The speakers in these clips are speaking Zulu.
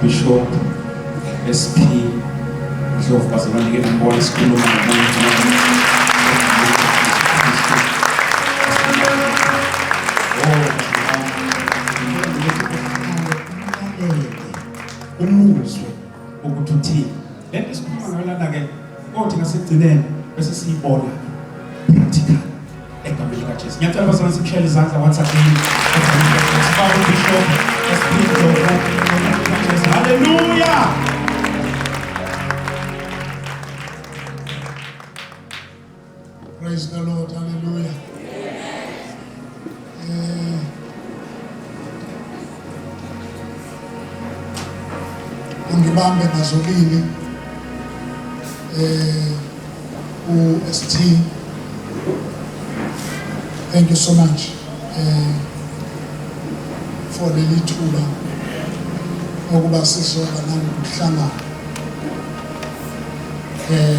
Bishop SP Ndlovu bazabanike nombolo isikhuluma umuzwe ukuthi uthini lento sikhuluma ngayo lana ke kodwa ngasekugcineni bese siyibona practical egameni likaJesu. Ngiyacela bazalwane simshayele izandla once again. Sibaba uBishop SP Ndlovu. Hallelujah. Praise the Lord. Hallelujah. Ungibambe ngazolini UST. Thank you so much for the lithuba okuba sizoba namhlangano.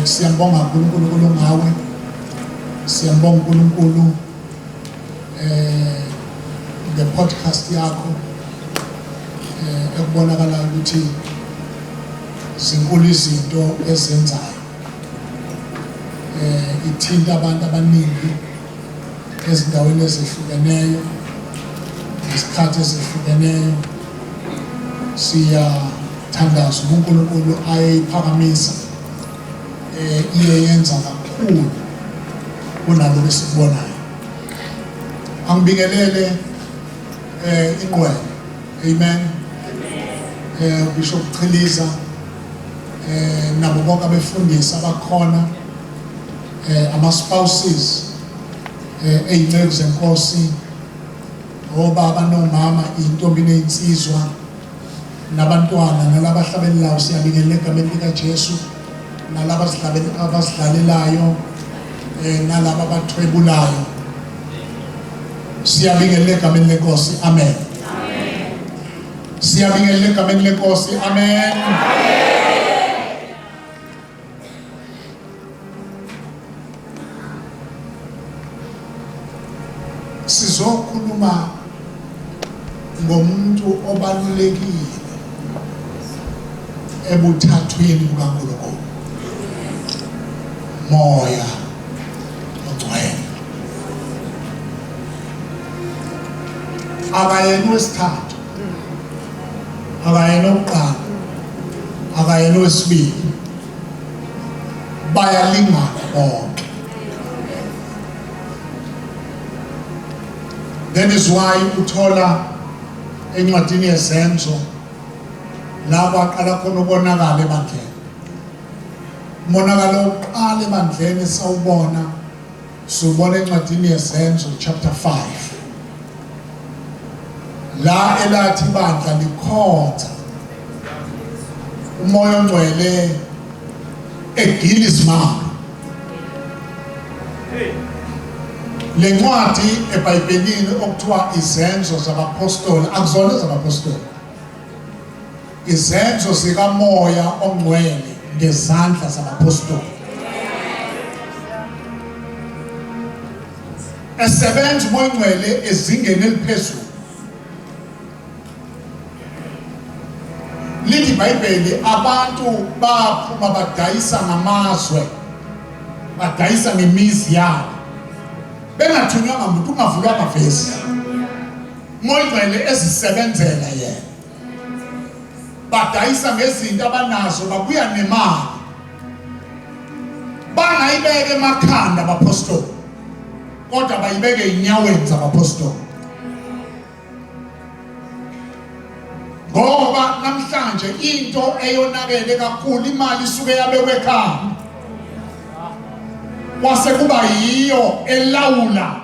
Siyambonga uNkulunkulu ngawe. Siyambonga uNkulunkulu the podcast yakho ekubonakala ukuthi zinkulu izinto ezenzayo. Ithinta abantu abaningi ezindaweni ezihlukeneyo, isikhathi ezihlukeneyo. Siyathandaza uNkulunkulu ayiphakamisa iyenza kakhulu kunalokho esikubonayo. Angibingelele inqwele. Amen. Bishop Chiliza nabo bonke abefundisi abakhona, ama-spouses, ey'nceku zenkosi, obaba nomama, iy'ntombi ney'nsizwa, nabantwana nalaba abahlabelelayo. Siyabingelela egameni likaJesu, nalaba abasidlalelayo, nalaba abathwebulayo. Siyabingelela egameni lenkosi. Amen. Siyabingelela egameni lenkosi. Amen. Sizokhuluma ngomuntu obalulekile ebuthathweni bukaNkulunkulu, Moya oNgcwele. Akayena wesithathu, akayena owokuqala, akayena owesibili, bayalingana bonke. That is why uthola encwadini yezenzo laba aqala khona ubonakala ebandleni. Umonakalo oqala ebandleni sawubona subona encwadini yezenzo chapter 5. La elathi ibandla likhotha umoya ongcwele egila isimanga. Le ncwadi eBhayibhelini okuthiwa izenzo zabapostoli akuzona ezabapostoli, izenzo zikamoya ongcwele ngezandla zabapostoli. Esebenza umoya ongcwele ezingeni eliphezulu. Lithi iBhayibheli abantu baphuma badayisa ngamazwe, badayisa ngemizi yabo, bengathunywa ngamuntu, ungavulwa amavesi. Umoya ongcwele ezisebenzela yena, badayisa ngezinto abanazo, babuya nemali, bangayibeke emakhanda abapostoli kodwa bayibeke enyaweni zabapostoli. Ngoba namhlanje into eyonakele kakhulu, imali isuke yabekwe ekhaya, kwase kuba yiyo elawula,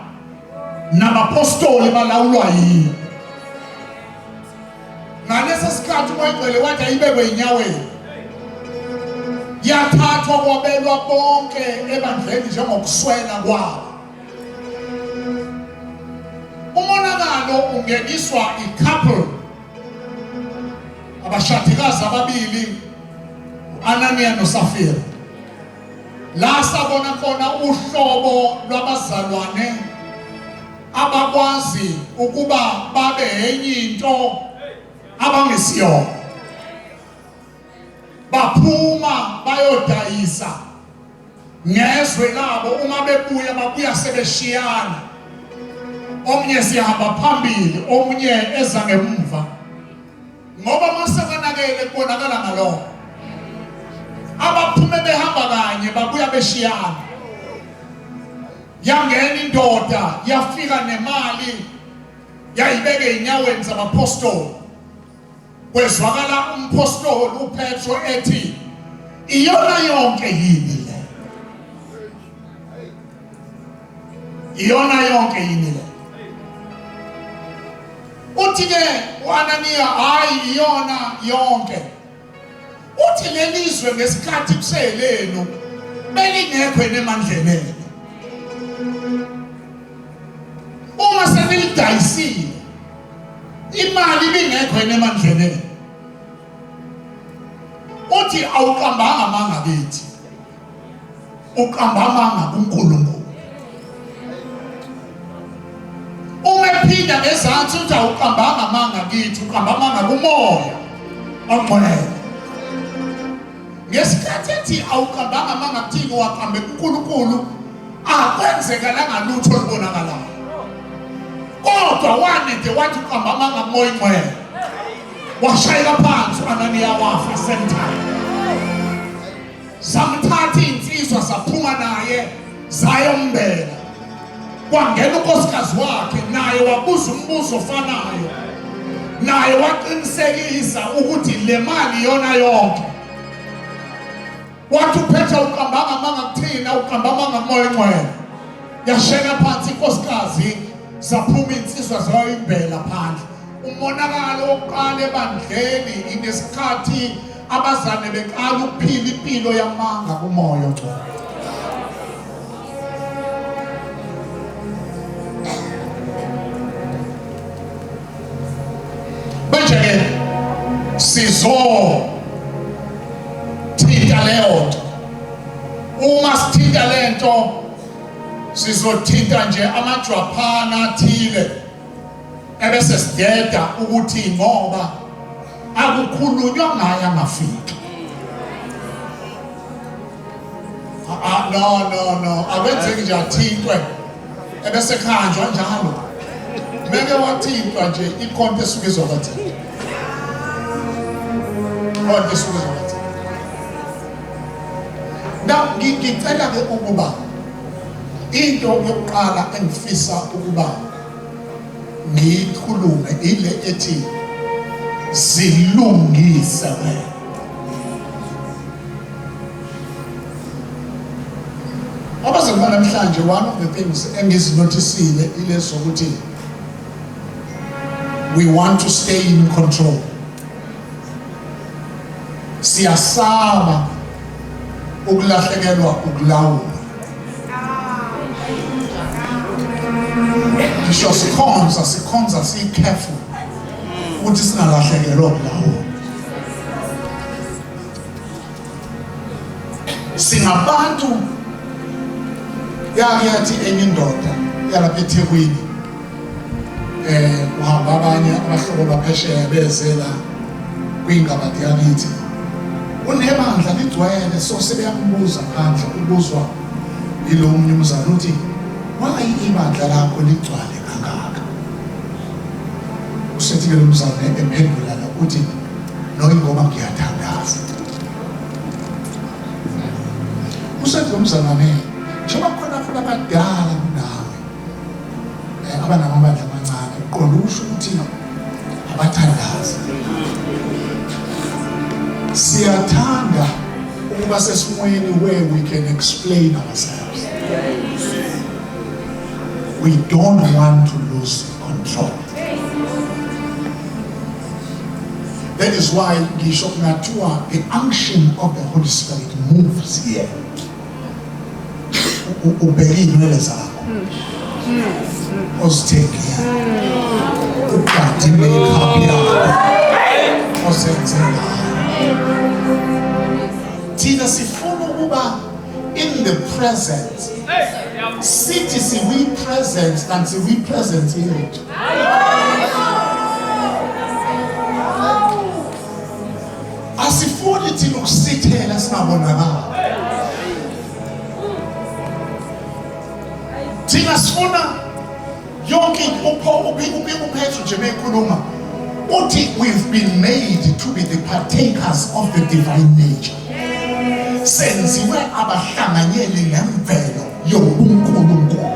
nabapostoli balawulwa yiyo. Ngalesa sikhathi umoya ongcwele wathi ayibekwe enyaweni, yathathwa kwabelwa bonke ebandleni njengokuswela kwabo. Umonakalo ungeniswa i-couple, abashadikazi ababili, Anania noSafira. La sabona khona uhlobo lwabazalwane abakwazi ukuba babe enye into abangesiyona. baphuma bayodayisa ngezwe labo. Uma bebuya babuya sebeshiyana, omnye sihamba phambili, omnye eza ngemuva, ngoba masekonakele kubonakala ngalokho. Abaphume behamba kanye babuya beshiyana. Yangena indoda yafika nemali yayibeke inyaweni zabapostoli. Kwezwakala umpostoli uPetro ethi, iyona yonke yini le? Iyona yonke yini le? Uthi ke uAnaniya, hayi iyona yonke. Uthi lelizwe ngesikhathi kuselenu belingekho enemandleni. Uma senilidayisile imali bingekho enemandleni. Uthi awuqambanga manga kithi, uqamba manga kuNkulunkulu. Uma ephinda ngezansi uthi awuqambanga manga kithi, uqamba manga kumoya ongcwele. Ngesikhathi ethi awuqambanga manga kuthini, waqambe kuNkulunkulu, akwenzekalanga lutho olubonakalayo. Kodwa wanede wathi uqamba manga kumoya ongcwele, washayela phansi uAnaniya wafa sentime. Zamthatha insizwa zaphuma naye zayombela. Kwangena unkosikazi wakhe, naye wabuza umbuzo ofanayo, naye waqinisekisa ukuthi le mali yona yonke. Wathi uPetro uqambanga manga kuthina, uqamba manga kumoya ongcwele. Yashayela phansi inkosikazi, zaphuma insizwa zayombela phandle. Umonakalo wokuqala ebandleni ingesikhathi abazane beqala ukuphila impilo yamanga kumoya ongcwele. Manje sizothinta leyo nto. Uma sithinta lento sizothinta nje amajwaphana athile, ebese sideda ukuthi ngoba akukhulunywa ngaye angafiki. No, akwenzeki nje athintwe ebese khanjwa njalo. Meke wathintwa nje ikhonto esuke izokwathina. Khonto esuke izokwathina. Ngicela ke ukuba into yokuqala engifisa ukuba ngikhulume ile ethi zilungise wena. Abazalwane namhlanje, one of the things engizinotisile ile sokuthi we want to stay in control. Siyasaba ukulahlekelwa ukulawula. Ngisho sikhonza si careful ukuthi singalahlekelwa ukulawula. Singabantu yathi enye indoda yalapha eThekwini, uhamba abanye abahlobo baphesheya bezela kwingabadi yakithi. Unebandla ligcwele, so sebeyambuza phandle, ubuzwa yilo umnumzana uthi, why ibandla lakho ligcwele kangaka? Usethi ke lo mzana emphendula ukuthi no, ngoba ngiyathandaza. Usethi lo mzana njengoba khona futhi abadala kunawe abanamabandla amancane, qonda usho ukuthi abathandaza. Siyathanda ukuba sesimweni where we can explain ourselves. We don't want to lose control. That is why ngisho kungathiwa the unction of the Holy Spirit moves here. Ubheke inwele zakho, uzithengile, ugade makeup yakho, uzenzela. Thina sifuna ukuba in the present. Sithi siwi present and siwi present yethu. Asifuni thina ukusithela singabonakala. Thina sifuna yonke uphethu nje beyikhuluma uthi we've been made to be the partakers of the divine nature. Senziwe abahlanganyeli nemvelo yobuNkulunkulu.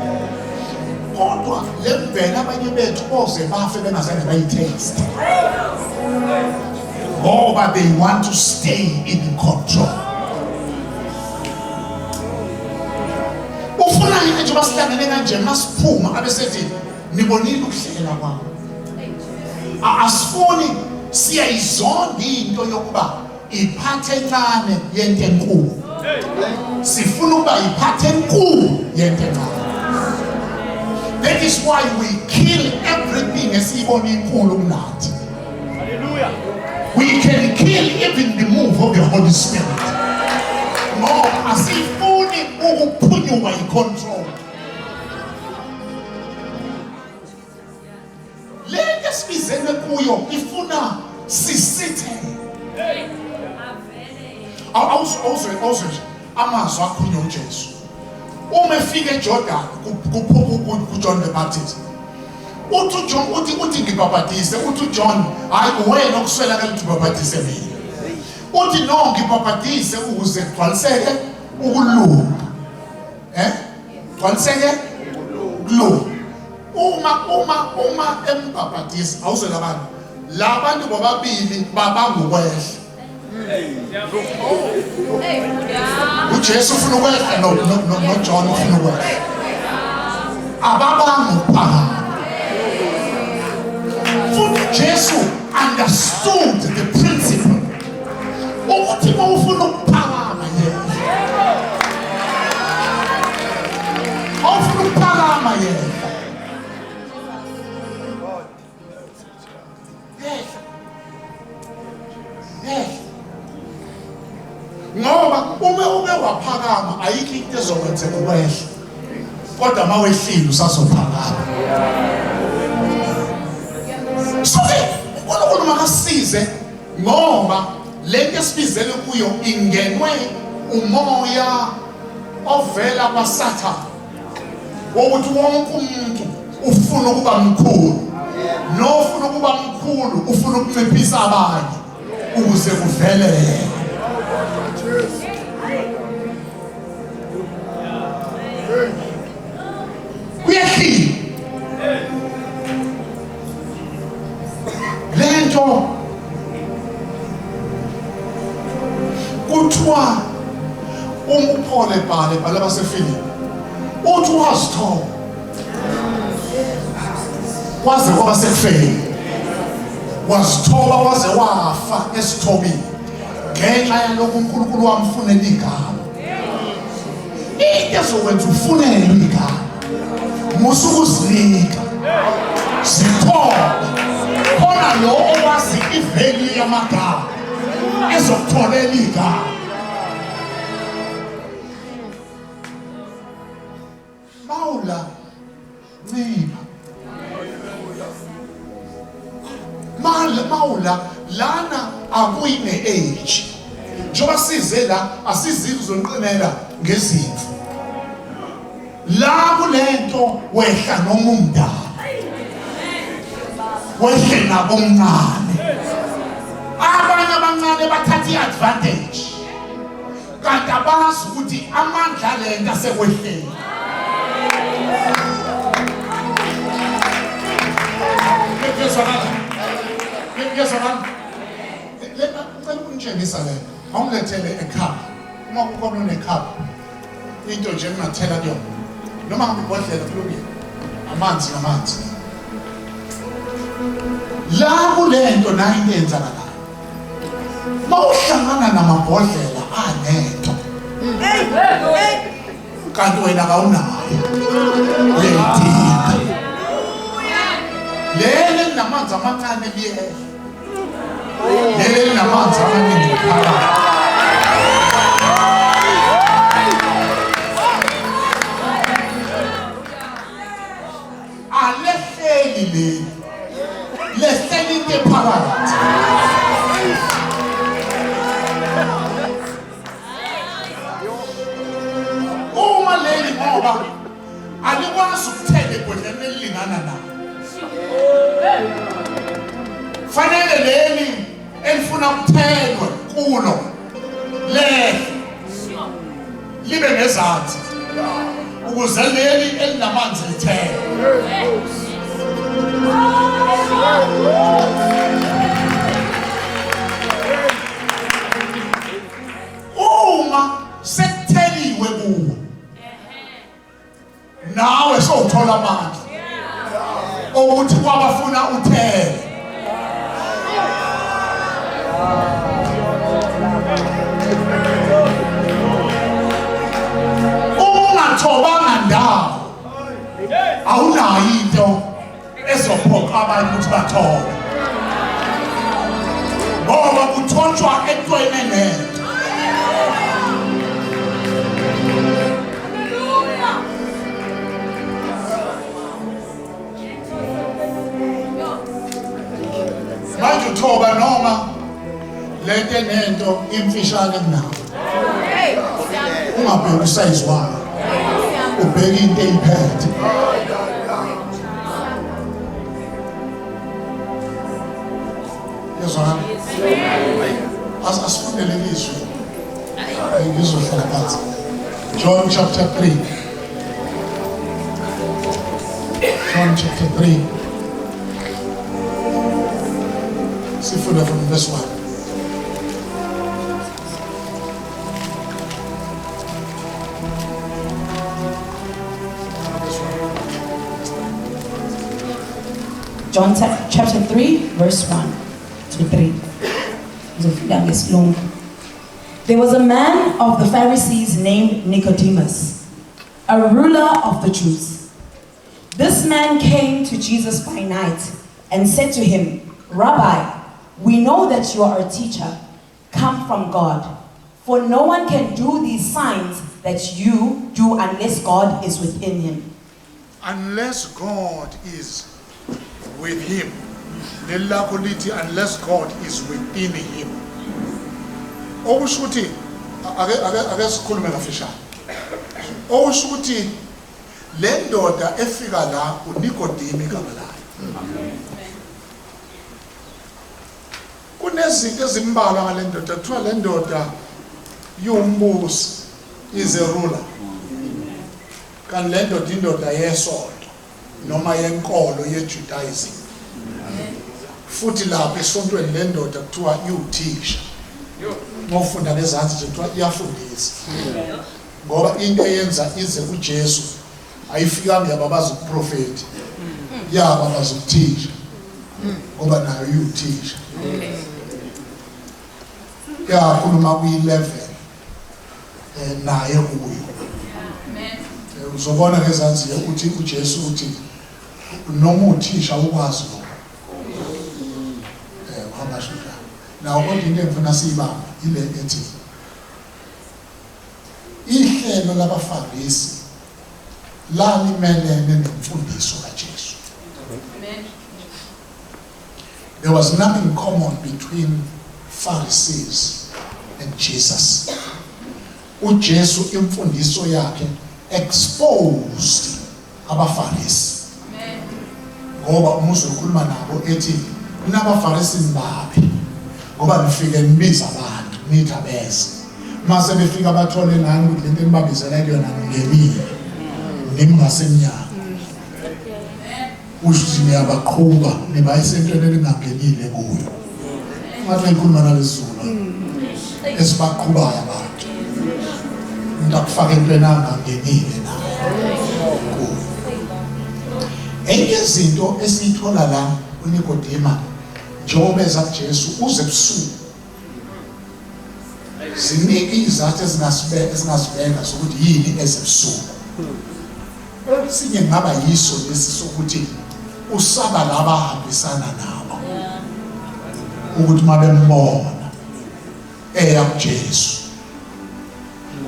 Kodwa le mvelo abanye bethu boze bafe bengazange bayitaste. But they want to stay in control. Ufuna yini nje basihlangene kanje masiphuma abesethi nibonile ukuhlela kwami. Asifuni siyayizonda into yokuba iphathe encane yento enkulu. Sifuna ukuba iphathe enkulu yento encane. That is why we kill everything esiyibona inkulu kunathi. Hallelujah. We can kill even the move of the Holy Spirit. No, asifuni ukuphunyuka i-control. Lento esibizene kuyo ifuna sisithe. Awuzwe amazwi akhulunywa uJesu. Uma efika eJordan kuJohn the Baptist. Uthi ngibhabhatise, uthi uJohn, hayi wena okuswelakala ukuthi ubhabhatise mina. Uthi no ngibhabhatise ukuze kugcwaliseke ukulunga. Gcwaliseke ukulunga. Uma embhabhatisa awuzwe labantu. Labantu bobabili babangukwehla. uJesu ufuna ukwehla noJohn ufuna ukwehla. Ababanguphakama. Jesus understood the principle. Ukuthi mawufuna ukuphakama yena. Awufuna ukuphakama yena. Ngoba uma waphakama ayikho into ezokwenzeka ukwehla. Kodwa mawehlile usazophakama. So uNkulunkulu makasize ngoba lento esibizele kuyo ingenwe umoya ovela kwaSathane. Wokuthi wonke umuntu ufuna ukuba mkhulu. Nofuna ukuba mkhulu ufuna ukunciphisa abanye ukuze kuvele. Kuyahlila. Lento kuthiwa umphole bhala baseFilipi uthi wazithoba waze kwaba sekufeni wazithoba waze wafa esithobeni ngenxa yalokho uNkulunkulu wamfunela igama. Into ezokwenza ufunele igama musukuzinika zithoba khona lo owazi iveli yamagama ezokutholela igama. Mawula nciba mawula lana akuyine age njoba size la asizivi zonqinela ngezimvu la kulento wehla noma umdala wehle nabo omncane abanye abancane bathatha iadvantage kanti abazi ukuthi amandla lento asekwehlele. Ngicela ukunitshengisa le awungilethele ekhaya uma ukhona unekhaya into nje engathela kuyona noma ngibhodlela kulungile amanzi la kulento nayo into eyenzakalayo mawuhlangana namabhodlela anento kanti wena kawunayo uyayidinga lele namanzi amancane liye lele namanzi amaningi phakathi. Alehleli lehleli into phakathi. lifuna kuthelwe kulo le libe nezansi ukuze leli elinamanzi lithele. Uma sekutheliwe kuwe nawe sowuthola amandla ukuthi kwabafuna uthele. Ungathobanga ndawo awunayo into ezophoqa abantu ukuthi bathobe ngoba kuthontshwa entweni enento. Manje uthoba noma lento enento imfishane kunawo. Ungabheki usize wayo, ubheke into eyiphethe. Yezwa asifundele lizwi ngizohlala phansi. John chapter 3. John chapter 3. Sifunda from verse 1. John chapter 3, verse 1 to 3. There was a man of the Pharisees named Nicodemus, a ruler of the Jews. This man came to Jesus by night and said to him, Rabbi, we know that you are a teacher, come from God, for no one can do these signs that you do unless God is within him. Unless God is with him. Unless God is within him. Okushuthi ake sikhulume kafishane. Okushuthi le ndoda efika la uNikodimi igama layo. Kunezinto ezimbalwa ngale ndoda, kuthiwa le ndoda yombusi, is a ruler. Kan le ndoda indoda yesonto noma yenkolo yeJudaism. Futhi lapha esontweni le ndoda kuthiwa iwuthisha. Ngofunda lezansi nje kuthiwa iyafundisa. Ngoba into eyenza ize kuJesu ayifikanga yababaza ukuprofeti. Yababaza ukuthisha. Ngoba nayo iwuthisha. Yakhuluma ku11 naye kuyo. Uzobona ngezansi ukuthi uJesu uthi noma uthisha ukwazi lo. Uhambasho njalo. Nawo kodwa into engifuna siyibamba ile ethi ihlelo labaFarisi lalimelene nemfundiso kaJesu. Amen. There was nothing common between Pharisees and Jesus. uJesu imfundiso yakhe exposed abaFarisi. Amen. Ngoba umuzi ukhuluma nabo ethi kunabaFarisi mbabi ngoba nifike nibiza abantu nithi abeze. Mase befika bathole nani ukuthi lento enibabizela kuyona ngemini nimngasemnyaka. Ushuthi niyabaqhuba nibayisentweni elingangenile kuyo. Ngathi ngikhuluma nalezulu esibaqhubayo abantu. Ndakufaka entweni angangenile nayo. Enye izinto esiyithola la uNikodima njengoba eza kuJesu uze ebusuku. Ziningi izathu ezingasibeka sokuthi yini ezebusuku. Sinye ngaba yiso lesi sokuthi usaba labahambisana nabo. Ukuthi mabembona eya kuJesu.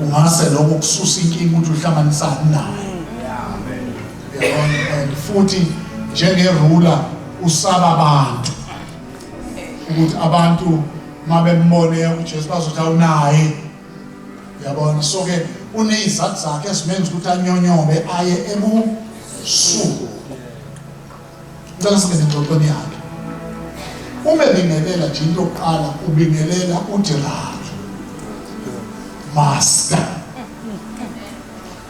Ungase lokho kususa inkinga ukuthi uhlanganisane naye. Yabona futhi njengerula usaba abantu. Ukuthi abantu mabembone uJesu bazothi awunaye. Yabona so ke unezathu zakhe esimenza ukuthi anyonyobe aye ebusuku. Ngicela singene engxoxweni yakhe. Uma bingelela nje into yokuqala ubingelela uthi Rabi, Master.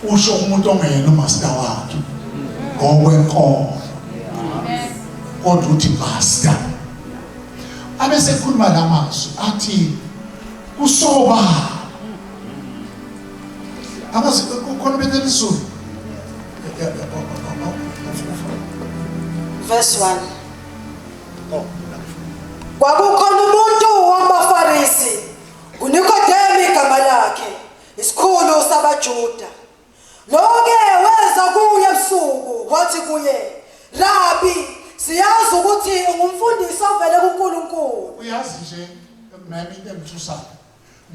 Usho umuntu ongeyena umaster wakhe ngokwenkomo. Kodwa uthi Master. Abese khuluma lamazwi athi kusoba. Abase khona betelisulu. Verse 1. Kwakukhona umuntu wamaFarisi, uNikodemu igama lakhe, isikhulu sabaJuda. Lo-ke weza kuye ebusuku wathi kuye, Rabi, siyazi ukuthi ungumfundisi ovele kuNkulunkulu. Uyazi nje mama into emthusayo.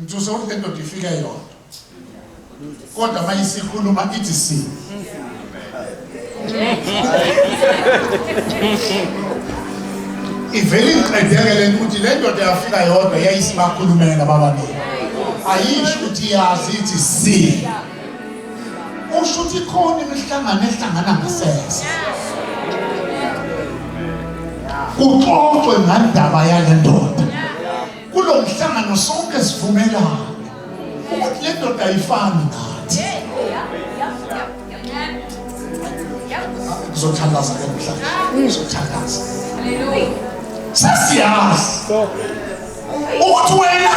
Mthusa ukuthi le ndoda ifike yodwa. Kodwa mayisikhuluma ithi si. Ivele iqedeke le ukuthi le ndoda yafika yodwa yayisibakhulumela bababili. Ayisho ukuthi yazi ithi si. Usho ukuthi khona imihlangano ehlangana ngasese. Kuxoxwe ngandaba yale ndoda. Kulo mhlangano sonke sivumelana ukuthi le ndoda ayifani nathi. Zothandaza ke mhlanje. Zothandaza. Sasiyazi ukuthi wena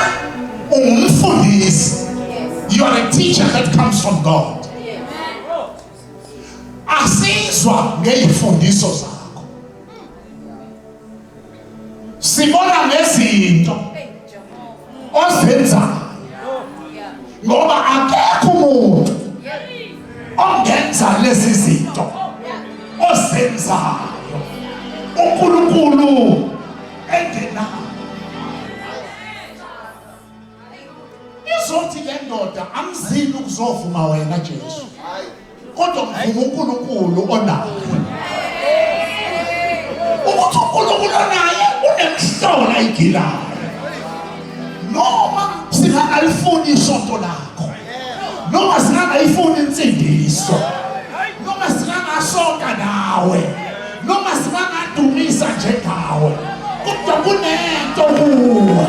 ungumfundisi. You are a teacher that comes from God. Asizwa ngezifundiso zakho. Sibona ngezinto ozenzayo. Ngoba akekho umuntu ongenza lezi zinto ozenzayo. uNkulunkulu engenayo. Izothi le ndoda amzini ukuzovuma wena Jesu. Kodwa mvuma uNkulunkulu onayo. Ukuthi uNkulunkulu onaye unemhlola igilayo. Noma singalifuni isonto lakho. Noma singalifuni insindiso. Noma singasonka nawe. Noma singadumisa njengawe. Kodwa kunento kuwe.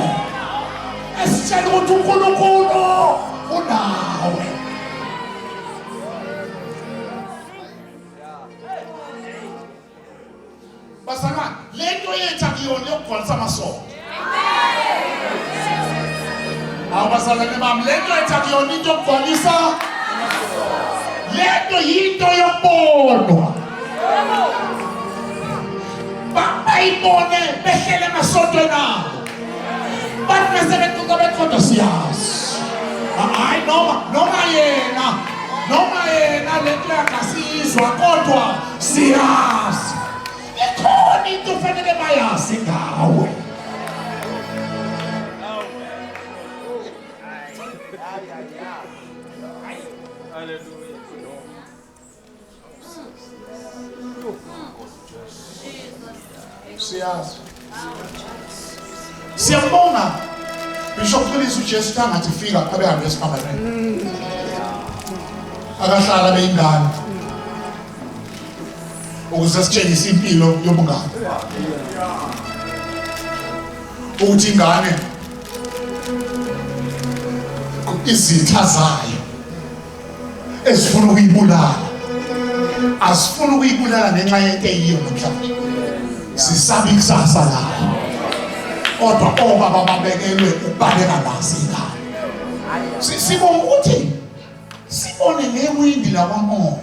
Esitshela ukuthi uNkulunkulu unawe. Basana, lento yethu akuyona yokugcwalisa amasondo. Abasalane bami, lento yethu akuyona into yokugcwalisa. Lento yinto yokubonwa. Bayibone behlele emasontweni abo. Bathi besebenza bekhona siyazi. Hayi noma yena lento yakasizwa kodwa siyazi. Ikhona into kufanele bayazi ngawe. Siyazi. Siyabonga Bishop Khulisa uJesu tangathi fika abe hambe esikambaneni. Akahlala beyingane. Ukuze sitshengise impilo yobungane. Ukuthi ingane izitha zayo ezifuna ukuyibulala. Asifuna ukuyibulala ngenxa yento eyiyo namhlanje. Sisaba ikusasa layo. Kodwa obaba babekelwe ukubaleka nazo ingane. Sibone ukuthi sibone ngewindi lakwamoya.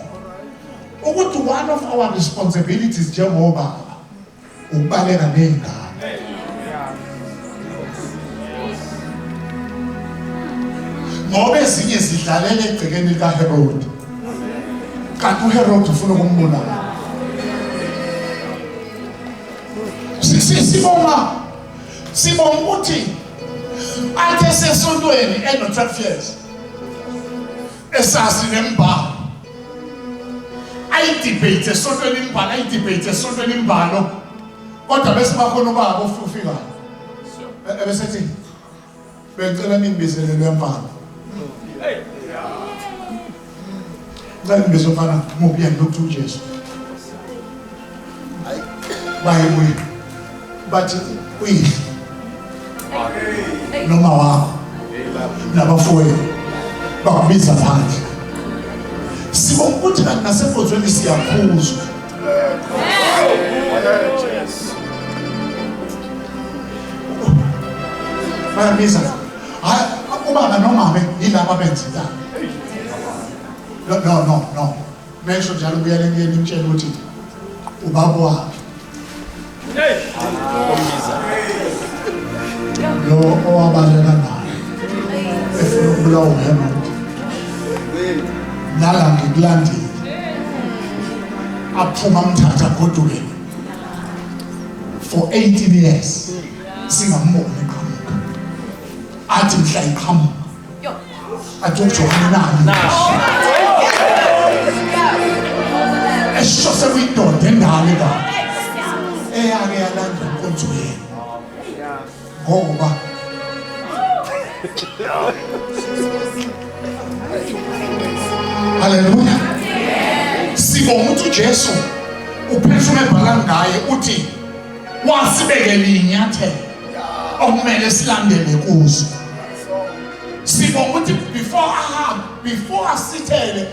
Ukuthi one of our responsibilities njengoba ukubaleka nezingane. Ngoba ezinye zidlalela egcekeni likaHerod. Kanti uHerod ufuna ukumbulala. Sibonga ukuthi athe sesontweni eno 12 years esasi nembalo ayidebate esontweni imbalo ayidebate esontweni imbalo kodwa bese bakhona ubaba ofika ebesethi bengicela nimbizelele emfana ngani bezofana muphi lokhu uJesu bayibuye bathi uyihle noma wakho nabafowethu bakubiza phandle. Sibonga ukuthi kanti nasenkonzweni siyakhuzwa. Bayabiza hayi ubaba nomama yilabo abenza no mesho njalo kuyele ngitshela ukuthi ubaba wakhe lo owabalela naye efuna ukubulawa uHemond nala ngikulandile aphuma mthatha godukeni for 18 years singamboni eqhamuka athi mhla iqhamuka athi ukujona nani esho sekuyindoda endala ka eyake yalanda inkonzweni ngoba haleluya. Sibonga ukuthi uJesu uphethwe ebhala ngaye uthi wasibekela inyathelo okumele silandele kuzo. Sibonga ukuthi before asithele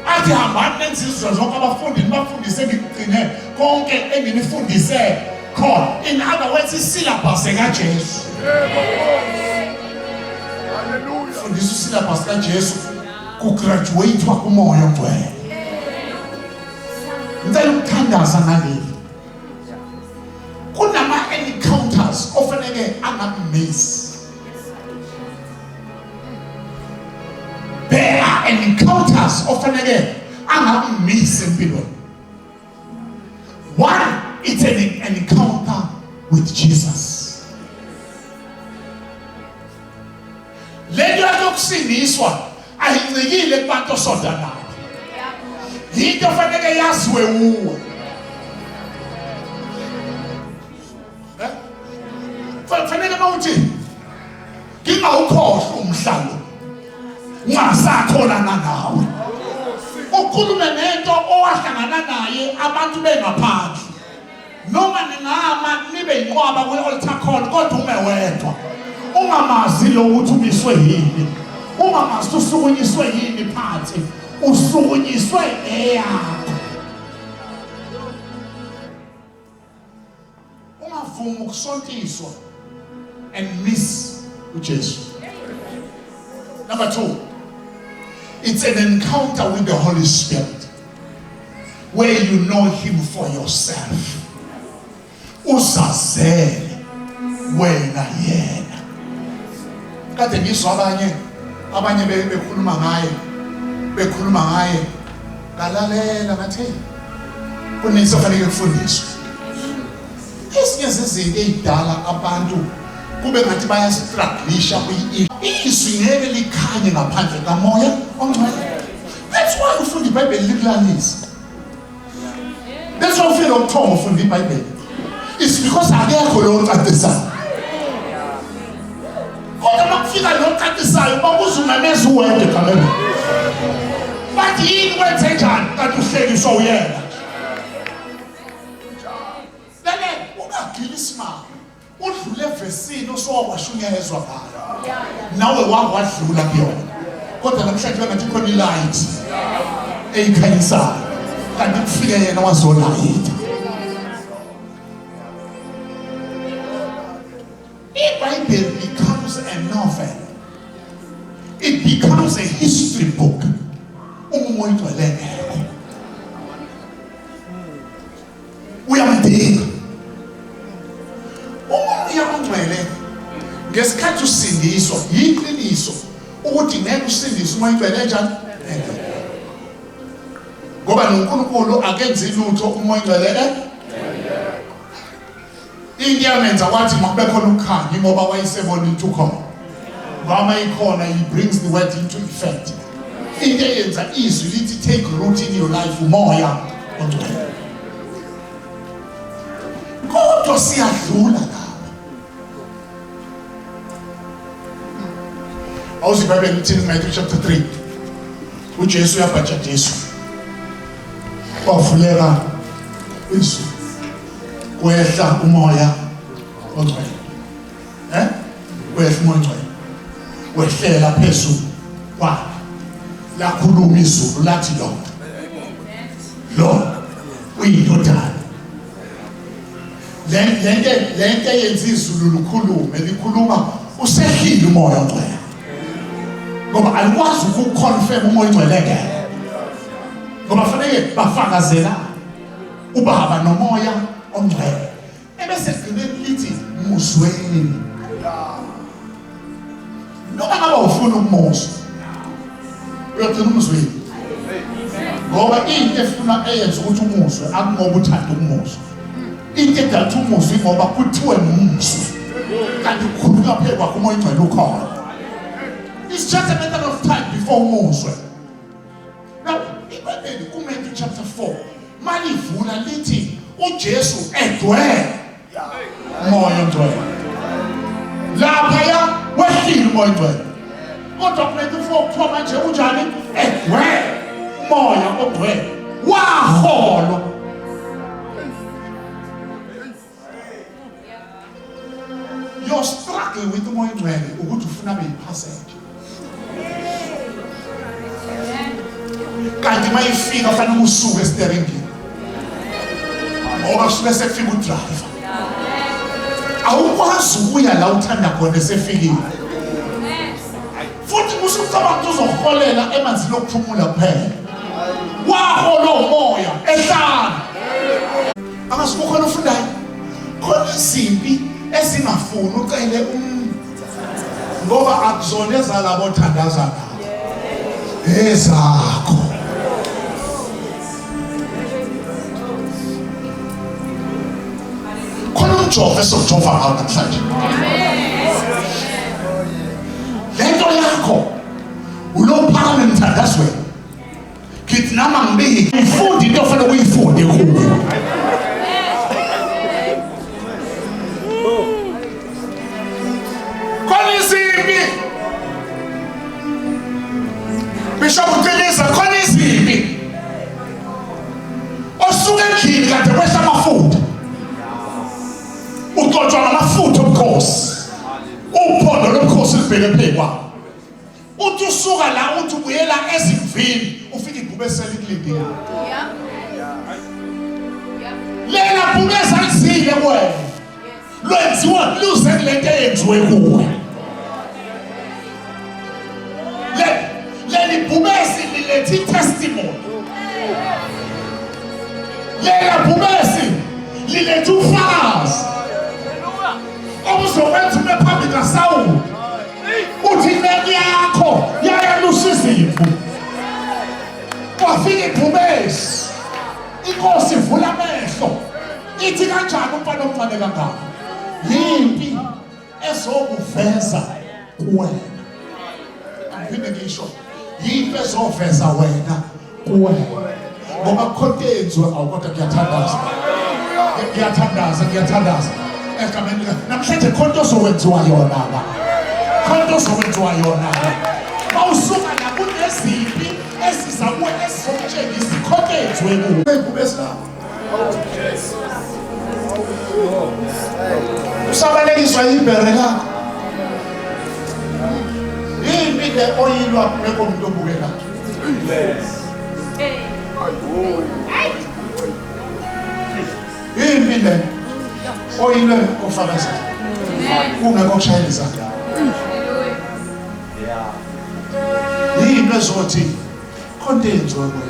athi hambani nensizwa zonke abafundi nibafundise ngigcine konke enginifundise khona. In other words, isyllabus kaJesu. Hallelujah. Fundisa isyllabus kaJesu kugraduate kumoya ongcwele. Ngicela ukuthandaza ngaleli. Kunama encounters ofanele angamiss. There are encounters ofanele angamiss empilweni. One, it's an encounter with Jesus. Lento yokusindiswa ayincikile kubantu osonda nabo. Into fanele yaziwe uwe. Fanele mawuthi ngingawukhohlwa umhlalo. Ungasakhona nawe. Ukhulume nento owahlangana naye abantu bengaphandle. Noma ningama nibe inqwaba kwe-altar call kodwa umewedwa. Ungamazi lo ukuthi ubiswe yini. Ungamazi usukunyiswe yini phansi. Usukunyiswe eyakho. Ungavuma ukusontiswa and miss uJesu. Number 2, it's an encounter with the Holy Spirit where you know Him for yourself. Usazele wena yena. Kade ngisho abanye bekhuluma ngaye ngalalela ngathi kunenso fanele ukufundiswa. Ezinye zezinto ezidala abantu kube ngathi bayastruglisha izwi ngeke likhanye ngaphandle kamoya ongcwele. That's why ufunda iBhayibheli likulalisa. That's why ufika ukuthoma ufunda iBhayibheli. It's because akekho lo ocacisayo. Kodwa makufika lo ocacisayo babuza umemeza uwedwa kamele. Bathi yini wenze njani kanti uhlekiswa uyena. Lele ungagili isimanga. Udlule evesini osowashunyezwa ngayo. Nawe wadlula kuyona. Kodwa namhlanje bengathi khona ilight eyikhanyisayo. Kanti kufike yena wazolayita. iBhayibheli becomes a novel. It becomes a history book. Umoya ngcwele uyamdinga. Umoya ongcwele ngesikhathi usindiswa yiqiniso ukuthi ngeke usindiswe umoya ngcwele njani. Ngoba noNkulunkulu akenzi lutho umoya ngcwele. Into yamenza wathi makube khona ukukhanya ngoba wayesebona into khona. Ngoba ikhona, he brings the word into effect. Into yenza izwi lithi take root in your life umoya ongcwele. Kodwa siyadlula lapha. Awuzi iBhayibheli lithi Matthew chapter 3. uJesu uyabhajadiswa. Wavuleka izwi. Kwehla umoya ongcwele wehla umoya ongcwele wehlela phezulu kwakhe lakhuluma izulu lathi lo uyindodana lento yenza izulu likhulume likhuluma usehlile umoya ongcwele ngoba alikwazi ukuconfirm umoya ongcwele ngeke ngoba fanele bafakazela ubaba nomoya ongcwele ebese gcineni lithi muzweni noma ngaba ufuna ukumuzwa uyagcina umuzweni ngoba into efuna eyenza ukuthi umuzwe akungoba uthanda ukumuzwa into edala umuzwe ngoba kuthiwe umuzwe kanti ukhulunywa phezu kwakho umoya ongcwele ukhona. It's just a matter of time before umuzwe. Now ibhayibheli kuMatthew chapter 4 malivula lithi uJesu egcwele umoya ongcwele laphaya wehlile umoya ongcwele kodwa kuMatthew 4 kuthiwa manje unjani egcwele umoya ongcwele waholwa. Your struggle with umoya ongcwele ukuthi ufuna abe yiphassenger kanti mayifika fanele usuke esteringini ngoba kusuke sekufika udriver awukwazi ukuya la uthanda khona esefikile futhi usucabanga uzoholela emanzini okuphumula kuphela wahola umoya ehlala angasuke khona ufundayo khona izimpi esingafuni ucele ngoba akuzona ezalabo othandaza ezakho khona umjovo esokujova ngawo namhlanje lento yakho ulophakame mthandazweni kithi nama ngibiki ufunde into ofanele uyifunde kuyo Bishop Uteleza khona izimpi osuke endlini kade kwehla amafutha uxotsha ngamafutha omkhosi uphondo lomkhosi libheke phezu kwakho uthi usuka la uthi ubuyela ezimvini ufike igubesela ikulindile lela bhubeza lizile wena lwenziwa luze kulento eyenziwe kuwe leli bhubesi lilethi testimony lela bhubesi lilethi ufakazi obuzokwenza ume phambi kaSawuli uthi inene yakho yayalusa izimvu kwafika ibhubesi inkosi ivula amehlo ithi kanjani umfana omncane kangaka yimpi ezokuveza kuwena ngiphinda ngisho yimpi ezoveza wena kuwena ngoba khontenziwe awukodwa ngiyathandaza egameni namhlanje khonto ozowenziwa yona la khonto ozowenziwa yona la mawusuka la kunezimpi ezizakuwe ezizokutshengisa ikhontenziwe kuwe kubesina usabalekiswa yibhere lakho yimpi le oyilwa kumuntu obukela yimpi le oyilwe ofakaza kungekho kushayela izandla yimpi ezothi khonto eyenziwe kuwe